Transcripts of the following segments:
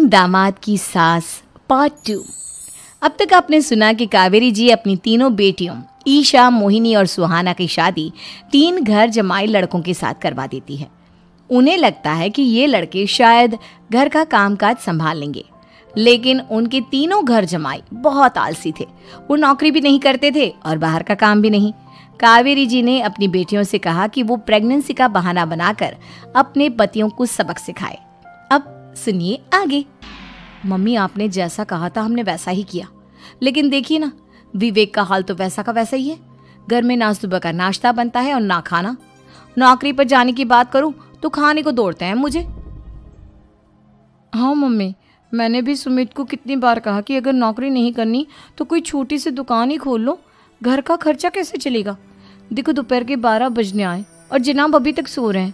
दामाद की सास पार्ट 2। अब तक आपने सुना कि कावेरी जी अपनी तीनों बेटियों ईशा, मोहिनी और सुहाना की शादी 3 घर जमाई लड़कों के साथ करवा देती है। उन्हें लगता है कि ये लड़के शायद घर का कामकाज संभाल लेंगे, लेकिन उनके तीनों घर जमाई बहुत आलसी थे। वो नौकरी भी नहीं करते थे और बाहर का काम भी नहीं। कावेरी जी ने अपनी बेटियों से कहा कि वो प्रेगनेंसी का बहाना बनाकर अपने पतियों को सबक सिखाए। अब सुनिए आगे। मम्मी, आपने जैसा कहा था हमने वैसा ही किया, लेकिन देखिए ना, विवेक का हाल तो वैसा का वैसा ही है। घर में ना सुबह का नाश्ता बनता है और ना खाना। नौकरी पर जाने की बात करूं तो खाने को दौड़ते हैं मुझे। हाँ मम्मी, मैंने भी सुमित को कितनी बार कहा कि अगर नौकरी नहीं करनी तो कोई छोटी सी दुकान ही खोल लो, घर का खर्चा कैसे चलेगा। देखो दोपहर के 12 बजने आए और जनाब अभी तक सो रहे हैं।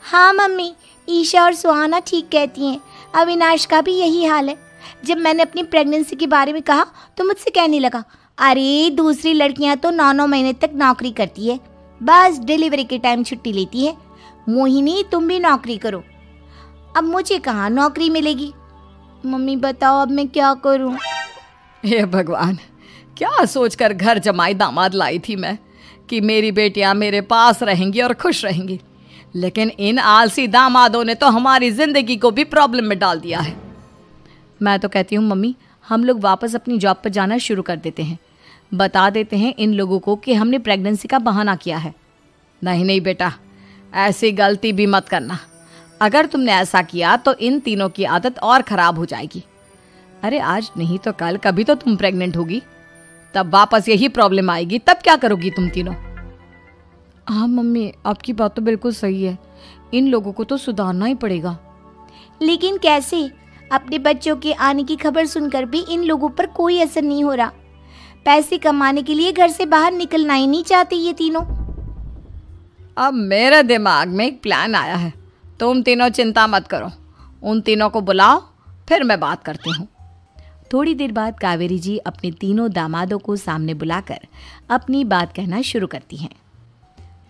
हाँ मम्मी, ईशा और सुहाना ठीक कहती हैं। अविनाश का भी यही हाल है। जब मैंने अपनी प्रेगनेंसी के बारे में कहा तो मुझसे कहने लगा, अरे दूसरी लड़कियां तो 9-9 महीने तक नौकरी करती है, बस डिलीवरी के टाइम छुट्टी लेती है। मोहिनी, तुम भी नौकरी करो। अब मुझे कहाँ नौकरी मिलेगी। मम्मी बताओ अब मैं क्या करूँ। हे भगवान, क्या सोचकर घर जमाई दामाद लाई थी मैं कि मेरी बेटियां मेरे पास रहेंगी और खुश रहेंगी, लेकिन इन आलसी दामादों ने तो हमारी जिंदगी को भी प्रॉब्लम में डाल दिया है। मैं तो कहती हूँ मम्मी, हम लोग वापस अपनी जॉब पर जाना शुरू कर देते हैं। बता देते हैं इन लोगों को कि हमने प्रेगनेंसी का बहाना किया है। नहीं नहीं बेटा, ऐसी गलती भी मत करना। अगर तुमने ऐसा किया तो इन तीनों की आदत और ख़राब हो जाएगी। अरे आज नहीं तो कल कभी तो तुम प्रेग्नेंट होगी, तब वापस यही प्रॉब्लम आएगी। तब क्या करोगी तुम तीनों। हाँ मम्मी, आपकी बात तो बिल्कुल सही है। इन लोगों को तो सुधारना ही पड़ेगा। लेकिन कैसे? अपने बच्चों के आने की खबर सुनकर भी इन लोगों पर कोई असर नहीं हो रहा। पैसे कमाने के लिए घर से बाहर निकलना ही नहीं चाहते ये तीनों। अब मेरे दिमाग में एक प्लान आया है। तुम तीनों चिंता मत करो, उन तीनों को बुलाओ, फिर मैं बात करती हूँ। थोड़ी देर बाद कावेरी जी अपने तीनों दामादों को सामने बुलाकर अपनी बात कहना शुरू करती हैं।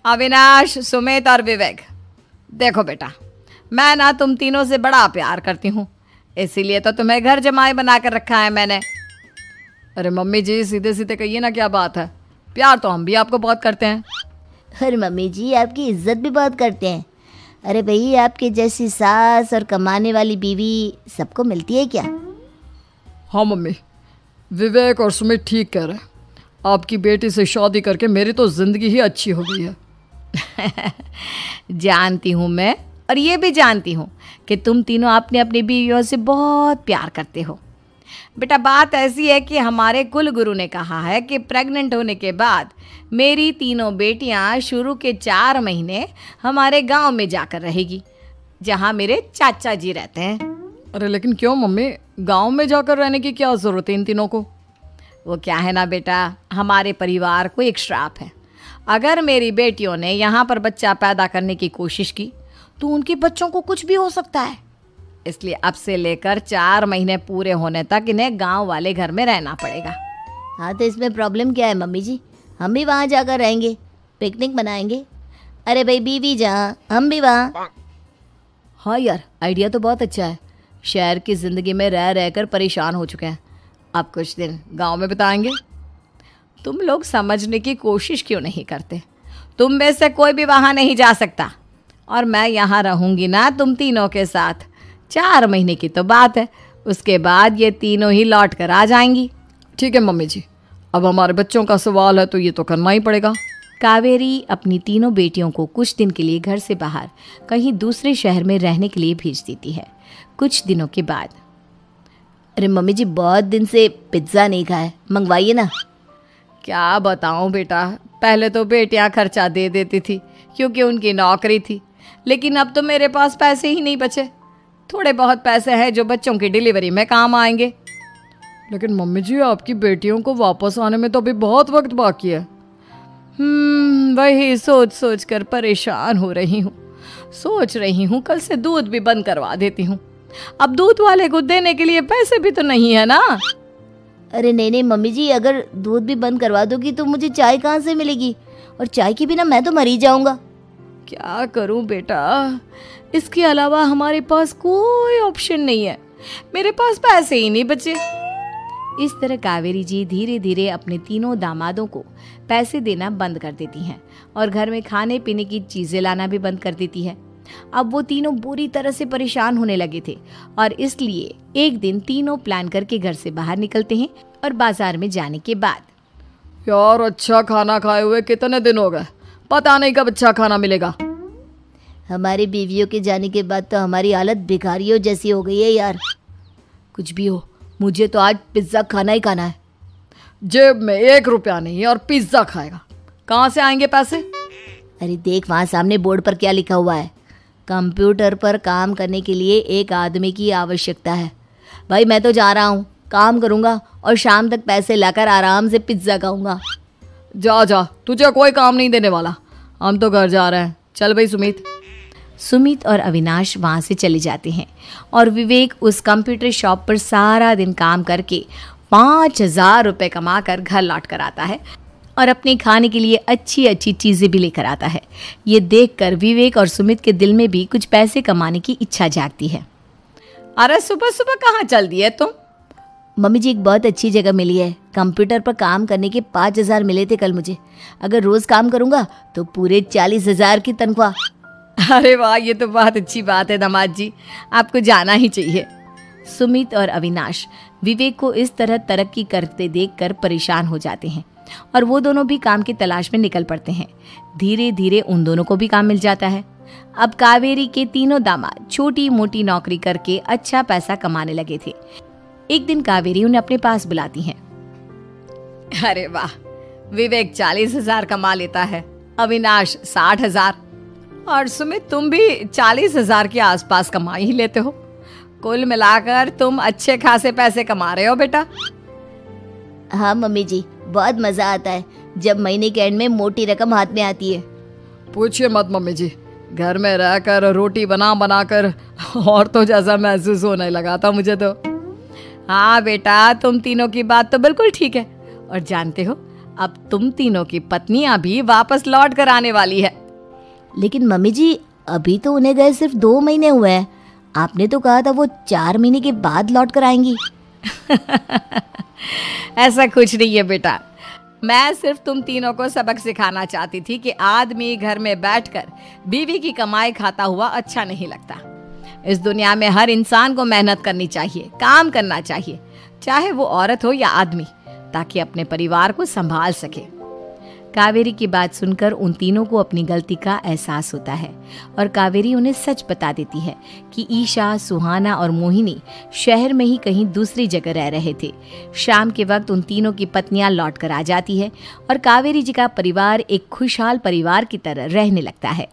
अविनाश, सुमित और विवेक, देखो बेटा, मैं ना तुम तीनों से बड़ा प्यार करती हूँ, इसीलिए तो तुम्हें घर जमाई बना कर रखा है मैंने। अरे मम्मी जी, सीधे सीधे कहिए ना, क्या बात है। प्यार तो हम भी आपको बहुत करते हैं। अरे मम्मी जी, आपकी इज्जत भी बहुत करते हैं। अरे भाई, आपके जैसी सास और कमाने वाली बीवी सबको मिलती है क्या? हाँ मम्मी, विवेक और सुमित ठीक कह रहे हैं। आपकी बेटी से शादी करके मेरी तो ज़िंदगी ही अच्छी हो गई है। जानती हूँ मैं, और ये भी जानती हूँ कि तुम तीनों अपने अपनी बीवियों से बहुत प्यार करते हो। बेटा, बात ऐसी है कि हमारे कुल गुरु ने कहा है कि प्रेग्नेंट होने के बाद मेरी तीनों बेटियां शुरू के 4 महीने हमारे गांव में जाकर रहेगी, जहां मेरे चाचा जी रहते हैं। अरे लेकिन क्यों मम्मी, गांव में जाकर रहने की क्या ज़रूरत है इन तीनों को। वो क्या है ना बेटा, हमारे परिवार को एक श्राप है। अगर मेरी बेटियों ने यहाँ पर बच्चा पैदा करने की कोशिश की तो उनके बच्चों को कुछ भी हो सकता है। इसलिए अब से लेकर 4 महीने पूरे होने तक इन्हें गांव वाले घर में रहना पड़ेगा। हाँ तो इसमें प्रॉब्लम क्या है मम्मी जी, हम भी वहाँ जाकर रहेंगे, पिकनिक मनाएंगे। अरे भाई, बीवी जहाँ हम भी वहाँ। हाँ यार, आइडिया तो बहुत अच्छा है। शहर की ज़िंदगी में रह रहकर परेशान हो चुके हैं, अब कुछ दिन गांव में बिताएंगे। तुम लोग समझने की कोशिश क्यों नहीं करते। तुम में से कोई भी वहाँ नहीं जा सकता, और मैं यहाँ रहूँगी ना तुम तीनों के साथ। 4 महीने की तो बात है, उसके बाद ये तीनों ही लौट कर आ जाएंगी। ठीक है मम्मी जी, अब हमारे बच्चों का सवाल है तो ये तो करना ही पड़ेगा। कावेरी अपनी तीनों बेटियों को कुछ दिन के लिए घर से बाहर कहीं दूसरे शहर में रहने के लिए भेज देती है। कुछ दिनों के बाद, अरे मम्मी जी, बहुत दिन से पिज्ज़ा नहीं खाया, मंगवाइए ना। क्या बताऊं बेटा, पहले तो बेटियां खर्चा दे देती थी क्योंकि उनकी नौकरी थी, लेकिन अब तो मेरे पास पैसे ही नहीं बचे। थोड़े बहुत पैसे हैं जो बच्चों की डिलीवरी में काम आएंगे। लेकिन मम्मी जी, आपकी बेटियों को वापस आने में तो अभी बहुत वक्त बाकी है। वही सोच सोच कर परेशान हो रही हूँ। सोच रही हूँ कल से दूध भी बंद करवा देती हूँ। अब दूध वाले को देने के लिए पैसे भी तो नहीं है ना। अरे नहीं नहीं मम्मी जी, अगर दूध भी बंद करवा दोगी तो मुझे चाय कहाँ से मिलेगी, और चाय के बिना मैं तो मर ही जाऊंगा। क्या करूं बेटा, इसके अलावा हमारे पास कोई ऑप्शन नहीं है। मेरे पास पैसे ही नहीं बचे। इस तरह कावेरी जी धीरे धीरे अपने तीनों दामादों को पैसे देना बंद कर देती हैं और घर में खाने पीने की चीजें लाना भी बंद कर देती है। अब वो तीनों बुरी तरह से परेशान होने लगे थे और इसलिए एक दिन तीनों प्लान करके घर से बाहर निकलते हैं और बाजार में जाने के बाद, यार अच्छा खाना खाए हुए कितने दिन हो गए, पता नहीं कब अच्छा खाना मिलेगा। हमारी बीवियों के जाने के बाद तो हमारी हालत भिखारियों जैसी हो गई है यार। कुछ भी हो, मुझे तो आज पिज्ज़ा खाना ही खाना है। जेब में 1 रुपया नहीं और पिज्जा खाएगा, कहाँ से आएंगे पैसे? अरे देख वहाँ सामने बोर्ड पर क्या लिखा हुआ है, कंप्यूटर पर काम करने के लिए एक आदमी की आवश्यकता है। भाई मैं तो जा रहा हूँ, काम करूँगा और शाम तक पैसे लाकर आराम से पिज्ज़ा खाऊंगा। जा जा, तुझे कोई काम नहीं देने वाला, हम तो घर जा रहे हैं। चल भाई सुमित। सुमित और अविनाश वहाँ से चले जाते हैं और विवेक उस कंप्यूटर शॉप पर सारा दिन काम करके 5,000 रुपये कमा कर घर लौट कर आता है और अपने खाने के लिए अच्छी अच्छी चीज़ें भी लेकर आता है। ये देखकर विवेक और सुमित के दिल में भी कुछ पैसे कमाने की इच्छा जागती है। अरे सुबह सुबह कहाँ चल दिए तुम? मम्मी जी एक बहुत अच्छी जगह मिली है, कंप्यूटर पर काम करने के 5,000 मिले थे कल मुझे। अगर रोज़ काम करूँगा तो पूरे 40,000 की तनख्वाह। अरे वाह, ये तो बहुत अच्छी बात है दामाद जी, आपको जाना ही चाहिए। सुमित और अविनाश विवेक को इस तरह तरक्की करते देखकर परेशान हो जाते हैं और वो दोनों भी काम की तलाश में निकल पड़ते हैं। धीरे धीरे उन दोनों को भी काम मिल जाता है। अब कावेरी के तीनों दामाद छोटी मोटी नौकरी करके अच्छा पैसा कमाने लगे थे। एक दिन कावेरी उन्हें अपने पास बुलाती हैं। अरे वाह, विवेक 40,000 कमा लेता है, अविनाश 60,000 और सुमित तुम भी 40,000 के आसपास कमा ही लेते हो। कुल मिलाकर तुम अच्छे खासे पैसे कमा रहे हो बेटा। हाँ मम्मी जी, बहुत मज़ा आता है जब महीने के एंड में मोटी रकम हाथ में आती है। पूछिए मत मम्मी जी, घर में रहकर रोटी बना बना कर और तो जैसा महसूस होने लगा था मुझे तो। हाँ बेटा, तुम तीनों की बात तो बिल्कुल ठीक है और जानते हो अब तुम तीनों की पत्नियां भी वापस लौट कर आने वाली है। लेकिन मम्मी जी अभी तो उन्हें गए सिर्फ 2 महीने हुए हैं, आपने तो कहा था वो 4 महीने के बाद लौट कर आएंगी। ऐसा कुछ नहीं है बेटा, मैं सिर्फ तुम तीनों को सबक सिखाना चाहती थी कि आदमी घर में बैठकर बीवी की कमाई खाता हुआ अच्छा नहीं लगता। इस दुनिया में हर इंसान को मेहनत करनी चाहिए, काम करना चाहिए, चाहे वो औरत हो या आदमी, ताकि अपने परिवार को संभाल सके। कावेरी की बात सुनकर उन तीनों को अपनी गलती का एहसास होता है और कावेरी उन्हें सच बता देती है कि ईशा, सुहाना और मोहिनी शहर में ही कहीं दूसरी जगह रह रहे थे। शाम के वक्त उन तीनों की पत्नियां लौट कर आ जाती है और कावेरी जी का परिवार एक खुशहाल परिवार की तरह रहने लगता है।